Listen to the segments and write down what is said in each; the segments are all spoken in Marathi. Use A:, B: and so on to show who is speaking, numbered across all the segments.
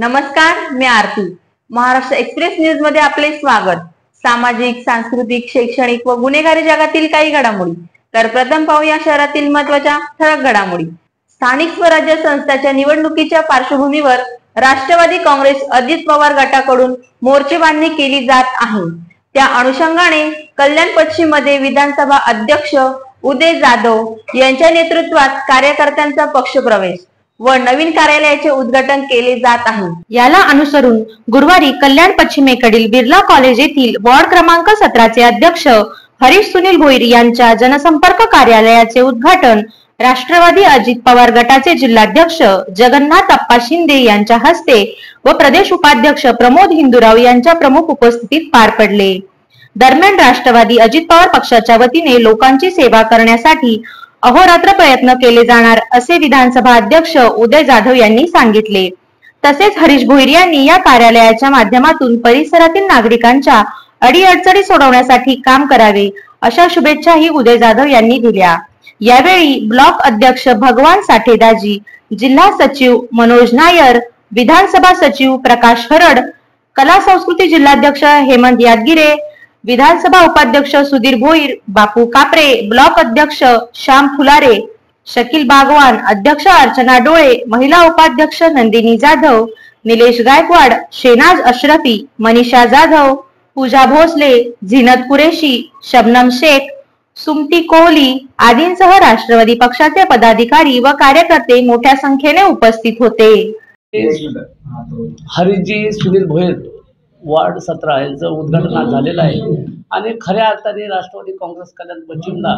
A: नमस्कार, मी आरती. महाराष्ट्र एक्सप्रेस न्यूज मध्ये आपले स्वागत. सामाजिक, सांस्कृतिक, शैक्षणिक व गुन्हेगारी जगातील काही घडामोडी. तर प्रथम पाहूया शहरातील महत्त्वाच्या ठळक घडामोडी. स्थानिक स्वराज्य संस्थांच्या निवडणुकीच्या पार्श्वभूमीवर राष्ट्रवादी काँग्रेस अजित पवार गटाकडून मोर्चे बांधणी केली जात आहे. त्या अनुषंगाने कल्याण पश्चिम मध्ये विधानसभा अध्यक्ष उदय जाधव यांच्या नेतृत्वात कार्यकर्त्यांचा पक्षप्रवेश व नवीन कार्यालयाचे उद्घाटन केले जात आहे.
B: याला अनुसरून गुरुवारी कल्याण पश्चिमेकडील बिर्ला कॉलेज येथील वॉर्ड क्रमांक 17 चे अध्यक्ष हरीश सुनील भोईर यांच्या जनसंपर्क कार्यालयाचे उद्घाटन राष्ट्रवादी अजित पवार गटाचे जिल्हाध्यक्ष जगन्नाथ अप्पा शिंदे यांच्या हस्ते व प्रदेश उपाध्यक्ष प्रमोद हिंदुराव यांच्या प्रमुख उपस्थितीत पार पडले. दरम्यान राष्ट्रवादी अजित पवार पक्षाच्या वतीने लोकांची सेवा करण्यासाठी अहोरात्र प्रयत्न केले जाणार असे विधानसभा अध्यक्ष उदय जाधव यांनी सांगितले. तसेच हरीश भोईर यांनी या कार्यालयाच्या माध्यमातून परिसरातील नागरिकांच्या अडीअडचणी सोडवण्यासाठी काम करावे अशा शुभेच्छाही उदय जाधव यांनी दिल्या. यावेळी ब्लॉक अध्यक्ष भगवान साठेदाजी, जिल्हा सचिव मनोज नायर, विधानसभा सचिव प्रकाश हरड, कला संस्कृती जिल्हाध्यक्ष हेमंत यादगिरे, विधानसभा उपाध्यक्ष सुधीर भोईर, बापू कापरे, ब्लॉक अध्यक्ष श्याम फुलारे, शकील बागवान, अध्यक्ष अर्चना डोळे, महिला उपाध्यक्ष नंदिनी जाधव, निलेश गायकवाड, शेनाज अशरफी, मनीषा जाधव, पूजा भोसले, झीनत कुरेशी, शबनम शेख, सुमती कोहली आदींसह राष्ट्रवादी पक्षाचे पदाधिकारी व कार्यकर्ते मोठ्या संख्येने उपस्थित होते.
C: हरीजी सुनील भोईर वार्ड 17 यांचं उद्घाटन आज झालेलं आहे आणि खऱ्या अर्थाने राष्ट्रवादी काँग्रेस कल्याण पश्चिमला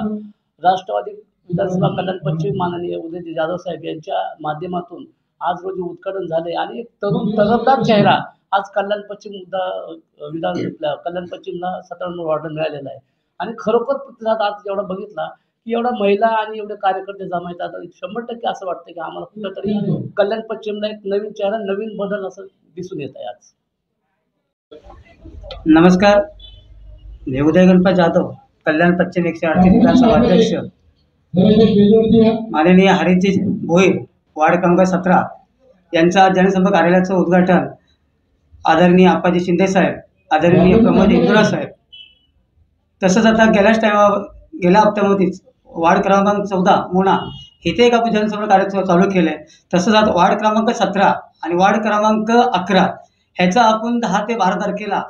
C: राष्ट्रवादी विधानसभा कल्याण पश्चिम माननीय उदय जाधव साहेब यांच्या माध्यमातून आज रोजी उद्घाटन झाले आणि एक तरुणदार चेहरा आज कल्याण पश्चिम कल्याण पश्चिमला 17 नंबर वार्ड मिळालेला आहे आणि खरोखर प्रतिसाद आज एवढा बघितला की एवढा महिला आणि एवढे कार्यकर्ते जमा येतात. 100% असं वाटतं की आम्हाला कुठेतरी कल्याण पश्चिमला एक नवीन चेहरा, नवीन बदल असं दिसून येत आहे आज.
D: नमस्कार, मी उदय गणपत जाधव, कल्याण पश्चिम 138 विधानसभा अध्यक्ष माननीय हरीश भोईर वार्ड क्रमांक 17 यांचा जनसंपर्क कार्यालयाचं उद्घाटन आदरणीय अप्पाजी शिंदे साहेब, आदरणीय प्रमोद हिंदुराव साहेब, तसंच आता गेल्या हप्त्यामध्येच वार्ड क्रमांक 14 मोना इथे एक आपण जनसंपर्क कार्य चालू केलं आहे. तसंच आता वार्ड क्रमांक 17 आणि वार्ड क्रमांक 11 ह्याचा आपण 10 ते 12 तारखेला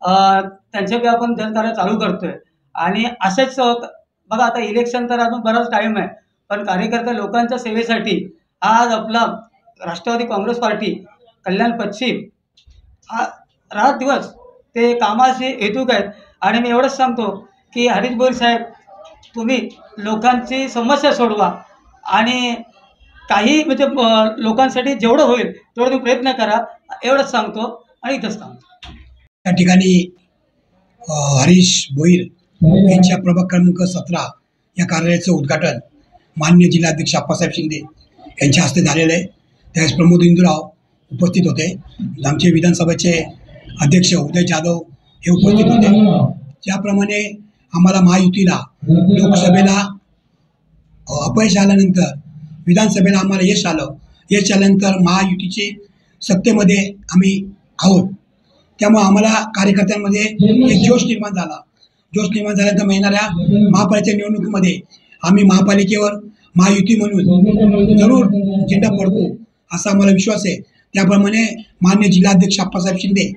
D: त्यांच्याकडे आपण जनकार्य चालू करतोय. आणि असेच बघा, आता इलेक्शन तर अजून बराच टाईम आहे, पण कार्यकर्ते लोकांच्या सेवेसाठी आज आपला राष्ट्रवादी काँग्रेस पार्टी कल्याण पश्चिम हा रात दिवस ते कामाशी हेतुक आहेत. आणि मी एवढंच सांगतो की हरीश भोईर साहेब, तुम्ही लोकांची समस्या सोडवा आणि काही म्हणजे लोकांसाठी जेवढं होईल तेवढं तुम्ही प्रयत्न करा, एवढंच सांगतो आणि इथंच थांबतो.
E: त्या ठिकाणी हरीश भोईर यांच्या प्रभाग क्रमांक 17 या कार्यालयाचं उद्घाटन माननीय जिल्हाध्यक्ष अप्पासाहेब शिंदे यांच्या हस्ते झालेलं आहे. त्यावेळेस प्रमोद हिंदुराव उपस्थित होते, आमचे विधानसभेचे अध्यक्ष उदय जाधव हे उपस्थित होते. ज्याप्रमाणे आम्हाला महायुतीला लोकसभेला अपयश आल्यानंतर विधानसभेला आम्हाला यश आलं, यश आल्यानंतर महायुतीचे सत्तेमध्ये आम्ही आहोत, त्यामुळे आम्हाला कार्यकर्त्यांमध्ये एक जोश निर्माण झाला. जोश निर्माण झाल्यानंतर येणाऱ्या महापालिकेच्या निवडणुकीमध्ये आम्ही महापालिकेवर महायुती म्हणून जरूर झेंडा फडकू असा आम्हाला विश्वास आहे. त्याप्रमाणे माननीय जिल्हाध्यक्ष अप्पासाहेब शिंदे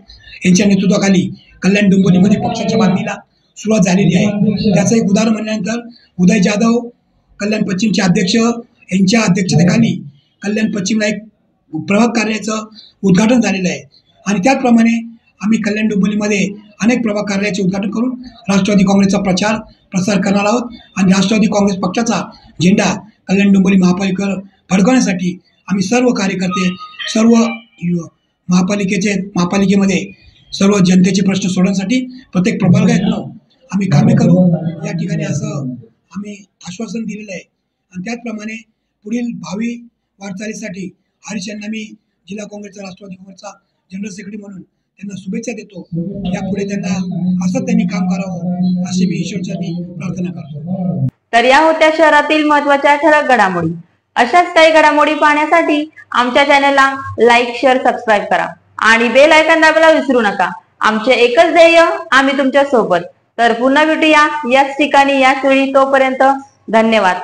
E: यांच्या नेतृत्वाखाली कल्याण डोंबिवलीमध्ये पक्षाच्या बांधणीला सुरुवात झालेली आहे. त्याचं एक उदाहरण म्हणल्यानंतर उदय जाधव कल्याण पश्चिमचे अध्यक्ष यांच्या अध्यक्षतेखाली कल्याण पश्चिमला एक प्रभाग कार्यालयाचं उद्घाटन झालेलं आहे. आणि त्याचप्रमाणे आम्ही कल्याण डोंबिवलीमध्ये अनेक प्रभाग कार्यालयाचे उद्घाटन करून राष्ट्रवादी काँग्रेसचा प्रसार करणार आहोत. आणि राष्ट्रवादी काँग्रेस पक्षाचा झेंडा कल्याण डोंबिवली महापालिकेवर फडकवण्यासाठी आम्ही सर्व कार्यकर्ते, सर्व महापालिकेमध्ये सर्व जनतेचे प्रश्न सोडवण्यासाठी प्रत्येक प्रभागात आम्ही कामे करू या ठिकाणी असं आम्ही आश्वासन दिलेलं आहे. आणि त्याचप्रमाणे पुढील भावी वाटचालीसाठी हरीश यांना मी जिल्हा काँग्रेसचा, राष्ट्रवादी काँग्रेसचा जनरल सेक्रेटरी म्हणून त्यांना शुभेच्छा देतो. यापुढे त्यांना असं त्यांनी काम करावं अशी मी ईश्वरचरणी प्रार्थना करतो.
A: तर या होत्या शहरातील महत्त्वाच्या ठळक घडामोडी. अशाच काही घडामोडी पाहण्यासाठी आमच्या चॅनलला लाईक, शेअर, सबस्क्राईब करा आणि बेल आयकॉन दाबायला विसरू नका. आमचे एकच ध्येय, आम्ही तुमच्या सोबत. तर पुन्हा भेटूया याच ठिकाणी याच वेळी. तोपर्यंत धन्यवाद.